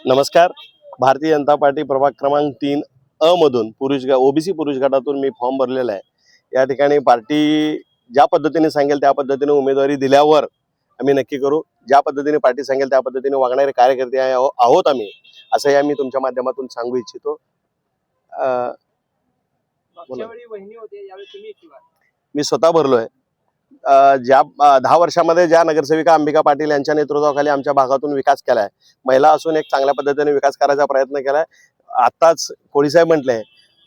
नमस्कार. भारतीय जनता पार्टी प्रभाग क्रमांक 3 अ मधून ओबीसी पुरुष गटातून मी फॉर्म भरलेला आहे. या ठिकाणी पार्टी ज्या पद्धतीने सांगेल त्या पद्धतीने उमेदवारी दिल्यावर आम्ही नक्की करू. ज्या पद्धतीने पार्टी सांगेल त्या पद्धतीने वागणारे कार्यकर्ते आहोत आम्ही, असंही आम्ही तुमच्या माध्यमातून सांगू इच्छितो. मी स्वतः भरलोय. ज्या 10 वर्षामध्ये ज्या नगरसेविका अंबिका पाटील यांच्या नेतृत्वाखाली आमच्या भागातून विकास केलाय, महिला असून एक चांगल्या पद्धतीने विकास करायचा प्रयत्न केलाय. आताच कोळीसाहेब म्हटले,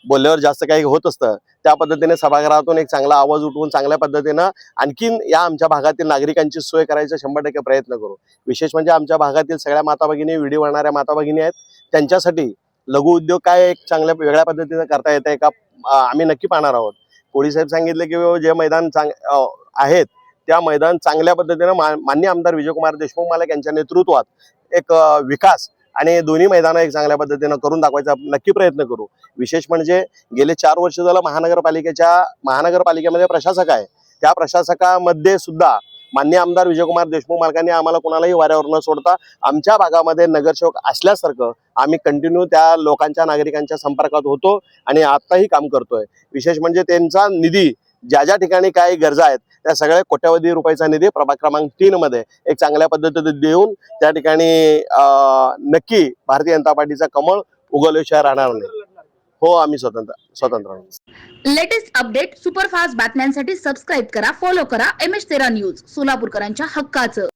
बोलल्यावर जास्त काही होत असतं, त्या पद्धतीने सभागृहातून एक चांगला आवाज उठवून चांगल्या पद्धतीनं आणखीन या आमच्या भागातील नागरिकांची सोय करायचा 100% प्रयत्न करू. विशेष म्हणजे आमच्या भागातील सगळ्या माता भगिनी, व्हिडिओ बनणाऱ्या माता भगिनी आहेत, त्यांच्यासाठी लघु उद्योग काय एक चांगल्या वेगळ्या पद्धतीने करता येते का आम्ही नक्की पाहणार आहोत. कोळीसाहेब सांगितले की जे मैदान आहेत त्या मैदान चांगल्या पद्धतीने माननीय आमदार विजयकुमार देशमुख मालक यांच्या नेतृत्वात एक विकास आणि दोन्ही मैदान एक चांगल्या पद्धतीने करून दाखवायचा नक्की प्रयत्न करू. विशेष म्हणजे गेले 4 वर्ष झालं महानगरपालिकेमध्ये प्रशासक आहे. त्या प्रशासकामध्ये सुद्धा माननीय आमदार विजयकुमार देशमुख मालकांनी आम्हाला कोणालाही वाऱ्यावर न सोडता आमच्या भागामध्ये नगरसेवक असल्यासारखं आम्ही कंटिन्यू त्या लोकांच्या नागरिकांच्या संपर्कात होतो आणि आताही काम करतोय. विशेष म्हणजे त्यांचा निधी ज्या ठिकाणी काही गरजा आहेत त्या सगळ्या कोट्यवधी रुपयाचा निधी प्रभाग क्रमांक 3 मध्ये एक चांगल्या पद्धतीने देऊन त्या ठिकाणी नक्की भारतीय जनता पार्टीचा कमळ उगवल्याशिवाय राहणार नाही. हो, आम्ही स्वतंत्र. लेटेस्ट अपडेट सुपरफास्ट बातम्यांसाठी सबस्क्राईब करा, फॉलो करा MS13 न्यूज, सोलापूरकरांच्या हक्काचं.